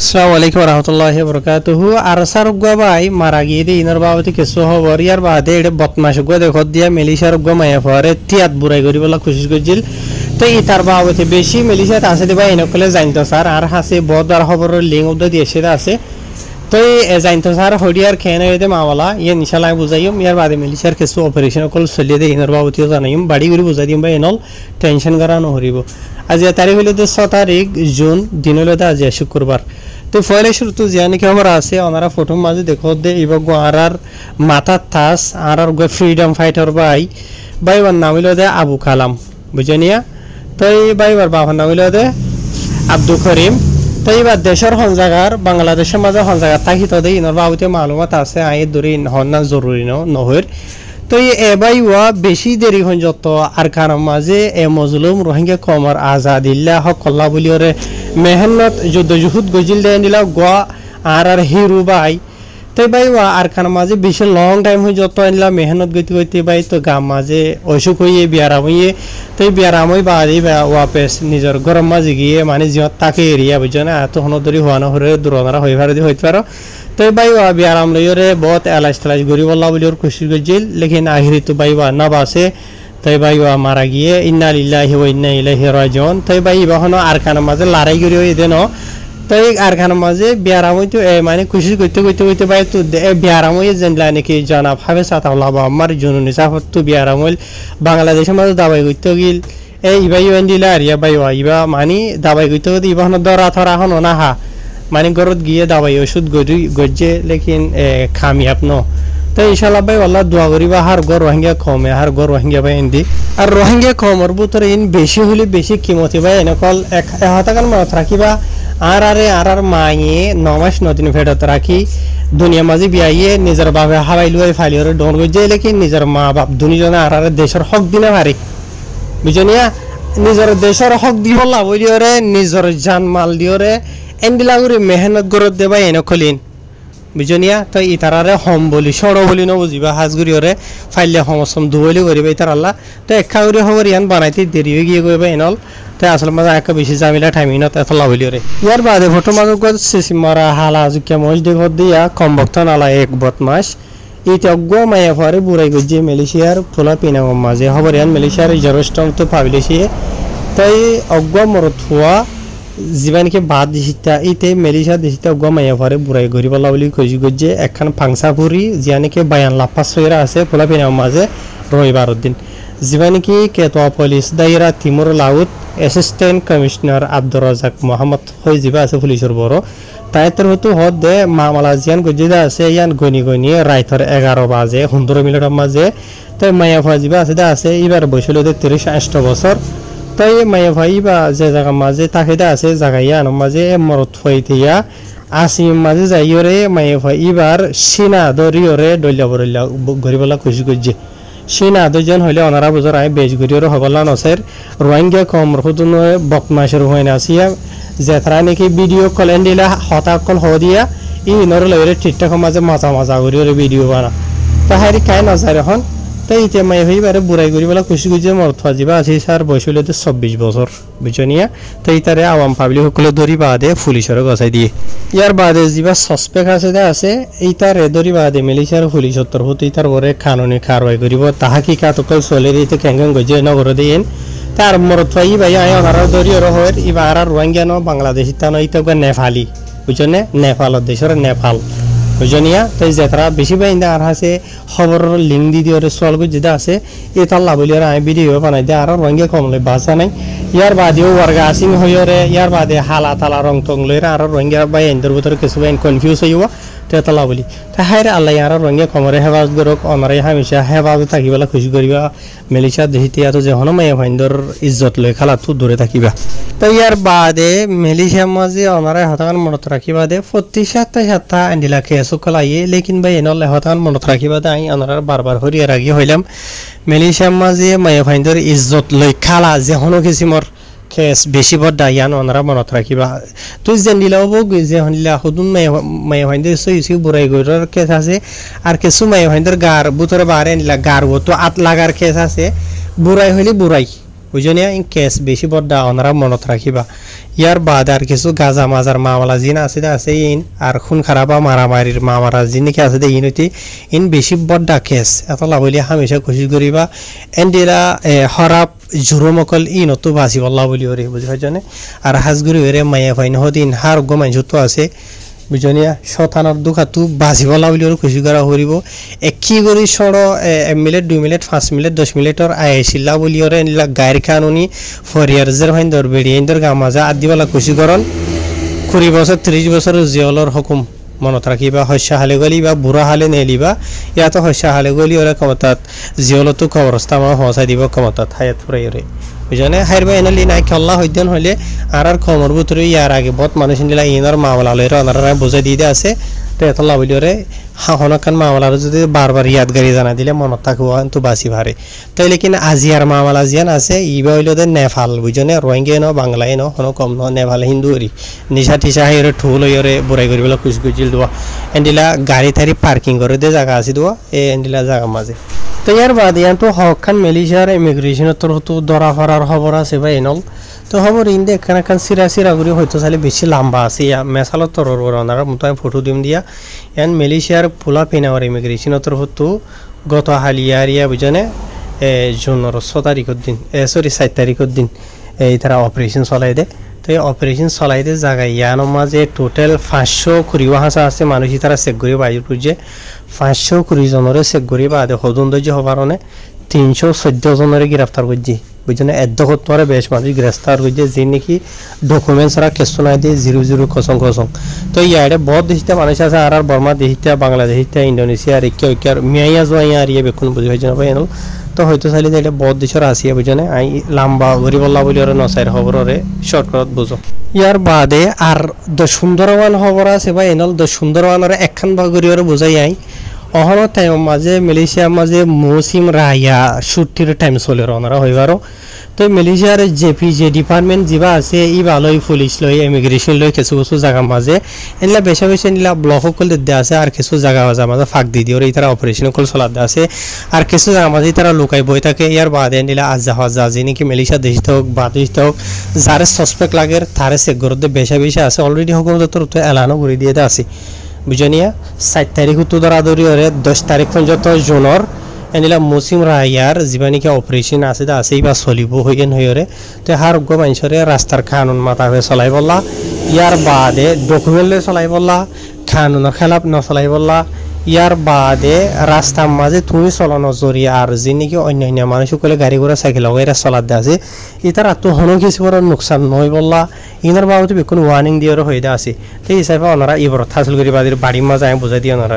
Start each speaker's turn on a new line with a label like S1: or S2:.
S1: আসসালামু আলাইকুম রহমতুল্লাহি বরকাতুহু আরসার উগ্গা ভাই মারা গিয়ে দিয়ে ইনর বাবতি কিছু খবর ইয়ার বাদে এটা বদমাশ উগ্গা দেখত দিয়া মেলিশার উগ্গা মায়া পরে তিয়াত বুড়াই করি বলা খুশি করছিল তো ইতার বাবতি বেশি মেলিশাত আছে দিবা এনেকলে জানতো স্যার আর হাসে বদার খবরের লিঙ্ক উদ্দা দিয়ে সেটা আছে তো জানতো স্যার হরিয়ার খেয়ে এতে মাওয়ালা ইয়ে ইনশাল্লাহ বুঝাইম ইয়ার বাদে মেলিশার কিছু অপারেশন অকল চলিয়ে দিয়ে ইনর বাবতিও জানাইম বাড়ি করে বুঝাই দিম বা এনল টেনশন করা নহরিব আজ তারিখ হইলে 6 তারিখ জুন দিন হইলে আজ শুক্রবার তো ফলে শুরু জিয়ানি খবর আছে ওনারা ফটো মাঝে দেখো দে ইবগ আর মাথার থাস আর ফ্রিডম ফাইটার ভাই ভাইবার নাম হইল দে আবু কালাম বুঝেনিয়া তো এই ভাইবার বাবার নাম হইল দে আব্দুল করিম তো এইবার দেশের হন জায়গার বাংলাদেশের মাঝে হন জায়গা থাকি তো দে ইনর বাবুতে মালুমাত আছে আই দূরে হন না জরুরি নহর তো এবাই ওয়া বেশি দেরি হন যত আর কারণ মাঝে এ মজলুম রোহিঙ্গা কমর আজাদিল্লাহ হকল্লা বলি ওরে মেহনত যুদ্ধ জুহুদ গজিল দেয় নিলা গোয়া আর হিরু বাই তো ভাই ওয়া আর কারণ মাঝে বেশি লং টাইম হয়ে যত আনলা মেহনত গতি গতি ভাই তো গাম মাঝে অসুখ হইয়ে বিয়ারাম হইয়ে তো বিয়ারাম হই বাদি ওয়াপেস নিজের গরম মাঝে গিয়ে মানে জিহত তাকে এরিয়া বুঝছো না এত হনদরি হওয়ানো হরে দূরনারা হয়ে পারে হইতে পারো তো ভাই ওয়া বিয়ারাম লইরে বহুত এলাচ তেলাচ গরি বল্লা বলি ওর খুশি গজিল লেকিন আখিরি তো ভাই ওয়া না বাসে তাই ভাই ওয়া মারা গিয়ে ইন্না লিল্লাহি ওয়া ইন্না ইলাইহি রাজিউন তাই ভাই বাহনো আর কারণ মাঝে লড়াই করি হই দেন তাই আর কারণ মাঝে বিয়ারাম হইতো মানে খুশি করতে করতে করতে ভাই তো বিয়ারাম হয়ে জানলা নাকি জানাব হাবে সাতাউল্লাহ আমার জুনুনি সাফত তো বিয়ারাম হইল বাংলাদেশের মাঝে দাবাই করতে গিল ইবাই দিলা আর ইয়া ভাই ওয়া ইবা মানে দাবাই করতে করতে ইবাহনো দরা থরা হন না হা মানে গরত গিয়ে দাবাই ওষুধ গজ্জে লেকিন খামিয়াব ন তো ইনশাআল্লাহ ভাই আল্লাহ দোয়া করিবা হার গর রোহিঙ্গা কমে হার গর রোহিঙ্গা ভাই এন্দি আর রোহিঙ্গা কমর ভিতরে ইন বেশি হলে বেশি কিমতি ভাই এনেকল এক হাতাকান মত রাখিবা আর মায়ে 9 মাস নদিন ফেরত রাখি দুনিয়া মাঝে বিয়াইয়ে নিজের বাপে হাবাই লুয়াই ফাইলিওরে ডন গজ্জে লেকিন নিজের মা বাপ দুনিজনে আর দেশের হক দিনে পারে বুঝনিয়া নিজের দেশের হক দিব লাভ হইলিওরে নিজের জান মাল দিওরে এন্ডিলাগুরি মেহনত গরত দেবা এনেকলিন বুঝনিয়া তো ইতারারে হম বলি সড় বলি ন বুঝিবা হাজগুড়ি ওরে ফাইলে সমসম দুবলি করিবা ইতার আল্লাহ তো একা করে খবর ইয়ান বানাইতে দেরি হয়ে গিয়ে কইবা এনল তো আসলে মাঝে একা বেশি জামিলা টাইমিং এত এত লাভলি ওরে ইয়ার বাদে ফটো মাঝে সিসি মারা হালা আজকে মজ দেখো দিয়া কম বক্ত নালা এক বদমাস ইতে অজ্ঞ মায়া ফারে বুড়াই গজ্জে মালয়েশিয়ার ফুলা পিনা মাঝে খবর ইয়ান মালয়েশিয়ার জরস্টম তো পাবিলেছিয়ে তাই অজ্ঞ মরত হওয়া জীবানকে বাদ দিছিতা ইতে মেলিশা দিছিতা গমাইয়া পরে বুড়াই গরিবালা বলি কইজি গজ্জে একখান ফাংসা পুরি জিয়ানিকে বায়ান লাফা সইরা আছে পোলা পিনার মাঝে রবিবার দিন জীবানিকি কেতোয়া পুলিশ দায়রা তিমুর লাউত অ্যাসিস্ট্যান্ট কমিশনার আব্দুর রাজাক মোহাম্মদ হই জিবা আছে পুলিশের বড় তাইতের হতো হদ দে মামলা জিয়ান গজ্জিদা আছে ইয়ান গনি রাইতর 11 বাজে 15 মিনিটের মাঝে তাই মায়া ফাজিবা আছে এবার বয়স হলো 30 বছর তাই মায়া ভাই বা যে জায়গা মাঝে তাকে আছে জায়গায় আনো মাঝে মরত হইতিয়া আসিম মাঝে যাইরে মায়া ভাই এবার সিনা দরিয়রে ডলিয়া বরলিয়া গরিবলা খুশি করছে সিনা দুজন হইলে ওনারা বুঝার আয় বেজ গরিয়র হগলা নসের রোহিঙ্গা কম রহুদন বকমাসের হয়ে না আসিয়া যেথারা নাকি ভিডিও কল এন্ডিলা হতা কল হদিয়া ই নর লইরে ঠিকঠাক মাঝে মাজা গরিয়রে ভিডিও বানা তাহারি কাই নজার এখন তাই ইতে মাই হইবারে বুড়াই গরিবলা খুশি খুশি মরত ফাজিবা আছে স্যার বয়স হইলে 24 বছর বুঝনিয়া তাই তারে আওয়াম পাবলিক সকলে ধরি বাদে পুলিশের গছাই দিয়ে ইয়ার বাদে যিবা সাসপেক্ট আছে এইটারে ধরি বাদে মালয়েশিয়ার পুলিশ উত্তর হতে ইতার পরে কানুনি কারবাই করিব তাহা কি কাতকল চলে দিতে ক্যাঙ্গন গজে নগর দেন তার মরত ফাই ভাই আয় ওনারা ধরি রহর ইবার আর রোহিঙ্গা ন বাংলাদেশি তা নই তো নেপালি বুঝনে নেপাল দেশের নেপাল বুঝনিয়া তাই যেতারা বেশি বাইন্দা আর আছে খবর লিঙ্ক দি দিয়ে সোয়াল যেটা আছে এ তাল্লা বলি আর আমি ভিডিও বানাই দিয়ে আর রঙে কমলে বাসা নাই ইয়ার বাদেও ওয়ার্গা আসিং হইরে ইয়ার বাদে হালা তালা রং টং লইরে আর রঙে বাই এন্ডার ভিতরে কিছু বাইন কনফিউজ হইব তে তাল্লা বলি তা হাইরে আল্লাহ আর রঙে কমরে হেফাজত করক অনারে হামেশা হেফাজত থাকিবেলা খুশি করিবা মালয়েশিয়া দেশিতে এত যে হন মায়া ভাইন্দর ইজ্জত লই খালা তু দূরে থাকিবা তো ইয়ার বাদে মালয়েশিয়া মাঝে অনারে হতান মনত রাখিবা দে প্রতি সপ্তাহে আন্ডিলা খেয়ে কলাইয়ে লেকিন ভাই এনলে হতান মনত রাখিবা দে আই অনার বারবার হরিয়া রাগি হইলাম মালয়েশিয়া মাঝে মায়া ভাইন্দর ইজ্জত লই খালা যে হন কিসিমর কেস বেশি বড় ইয়ান ওনারা মনত রাখিবা তুই জেনিলাও বগ যে হনিলা হুদুন মায়া ভাইন্দর সইসি বুড়াই গইরর কেস আছে আর কিছু মায়া ভাইন্দর গার বুতরে বারে নিলা গার ও তো আত লাগার কেস আছে বুড়াই হইলি বুড়াই বুঝনিয়া ইন কেস বেশি বড় ওনারা মনত রাখিবা ইয়ার বাদ আর কিছু গাজা মাজার মামলা জিন আছে ইন আর খুন খারাপ মারামারির মামারা জিনিকে আছে ইন হইতে ইন বেশি বড় কেস এত লাভলি হামেশা কোশিশ করিবা এন্ডিলা হরাপ জুরমকল ইন তো বাসি বল্লা বলি ওরে বুঝা জানে আর হাজগুরি ওরে মায়া ফাইন হদিন হার গমাই যত আছে বুঝনিয়া শতানৰ দুখাটো বাজিবলা বুলি খুশি কৰা হৰিব একী কৰি সৰ 1 মিনিট 2 মিনিট 5 মিনিট 10 মিনিটৰ আইছিলা বুলি ওৰে নিলা গায়ৰ কানুনি ফৰিয়াৰজৰ ভাইন দৰবেৰি ইন্দৰ গামাজা আদিবলা খুশি কৰন 20 বছৰ 30 বছৰৰ জিয়লৰ হুকুম মনত ৰাখিবা হস্যা হালে গলি বা বুঢ়া হালে নেলিবা ইয়াতো হস্যা হালে গলি ওৰে কমতাত জিয়লতো কবৰস্থান হসাই দিব কমতাত হায়াত ফুৰাই ওৰে বুঝনে হাইরবা এনলি নাই আল্লাহ হইদেন হইলে আর খমর ভিতরে ইয়ার আগে বহুত মানুষ নিলা ইনার মামলা লইরা ওনারা বুঝাই দিতে আছে তো এত লাভলিওরে হাহনকান মামলার যদি বারবার ইয়াদগারি জানা দিলে মনত থাকবো তো বাসি ভারে তাইলে কিনা আজিয়ার মামলা জিয়ান আছে ইবা হইল দে নেপাল বুঝনে রোহিঙ্গা ন বাংলায় ন হন কম ন নেপাল হিন্দুরি নিশা টিশা হাইরে ঠুল হইরে বুড়াই করিবেলা কুচ কুচিল দোয়া এন্ডিলা গাড়ি থারি পার্কিং করে দে জায়গা আছে দোয়া এ এন্ডিলা জায়গা মাঝে তো ইয়ার বাদ ইয়ান তো হকান মালয়েশিয়ার ইমিগ্রেশনের তরফ তো ধরা ফরার খবর আছে বা এনল তো খবর ইন্দে এখান সিরা করে হয়তো চাইলে বেশি লম্বা আছে ইয়া মেসালত তরর ওনার মতো আমি ফটো দিম দিয়া ইয়ান মালয়েশিয়ার পোলা পেনাওয়ার ইমিগ্রেশনের তরফ তো গত হালিয়ার ইয়া বুঝনে জুনের 6 তারিখের দিন 7 তারিখের দিন এই তারা অপারেশন চলাই দে তো এই অপারেশন চলাই দে জায়গায় ইয়ানোর মাঝে টোটাল 500 কুড়ি হাসা আছে মানুষ তারা চেক করে বাইরে পুজে 500 কুড়ি জনের চেক করে বাদে সৌন্দর্য হবার 314 জনের গ্রেফতার করছি বুঝছেন এদ্যকত পরে বেশ মানুষ গ্রেফতার করছে যে নাকি ডকুমেন্টস রা কিছু নাই দিয়ে 00 কসং তো ইয়ারে বহুত দেশিতে মানুষ আছে আর বর্মা দেশিতে বাংলাদেশিতে ইন্দোনেশিয়া আর ইকে মিয়াইয়া জোয়া আর ইয়ে বেকুন বুঝি হয়েছে না ভাই তো হয়তো চাইলে এটা বহুত দেশের আসিয়া বুঝনে আই লম্বা গরিবল্লা বলি ওরা নসাইর খবরে শর্টকাট বুঝো ইয়ার বাদে আর দ সুন্দরওয়ান খবর আছে ভাই এনল দ সুন্দরওয়ানের একখান ভাগরি ওরা বুঝাই আই অহনো টাইম মাঝে মালয়েশিয়ার মাঝে মৌসুম রায়া ছুটির টাইম চলে ওনারা হইবারও তো মালয়েশিয়ার জেপিজে ডিপার্টমেন্ট যা আছে ই ভালোই পুলিশ লই ইমিগ্রেশন লই কিছু কিছু জায়গা মাঝে এনলা বেশা নিলা ব্লক সকল দিতে আছে আর কিছু জায়গা মাঝে ফাঁক দি দিয়ে তারা অপারেশন কল চলাতে আছে আর কিছু জায়গা মাঝে তারা লুকাই বই থাকে ইয়ার বাদে নিলা আজা যে নাকি মালয়েশিয়া দেশিত হোক বা দেশিত হোক যারে সাসপেক্ট লাগে তারে চেক করতে বেশা আছে অলরেডি সকল তো এলানো করে দিয়ে আছে বুঝনিয়া 7 তারিখ তো ধরা ধরি ওরে 10 তারিখ পর্যন্ত জুনের এনিলা মৌসুম রায়ার জীবানিকে অপারেশন আছে বা চলিব হইন হইরে তো হার গো মানুষরে রাস্তার কানুন মাথা হয়ে চলাই বললা ইয়ার বাদে ডকুমেন্ট চলাই বললা কানুনের খেলাপ নচলাই বললা ইয়ার বাদে রাস্তার মাঝে তুমি চলানো জরিয়া আর যে নাকি অন্যান্য মানুষ সকলে গাড়ি ঘোড়া সাইকেল লগাইরা চলাতে আছে ইতার তো হনো কিছু বড় নোকসান নয় বললা ইনার বাবদ বেকুন ওয়ার্নিং দিয়ে হয়ে আছে তো এই হিসাবে ওনারা এবার হাসিল করি বাড়ির মাঝে আমি বুঝাই দিয়ে ওনারা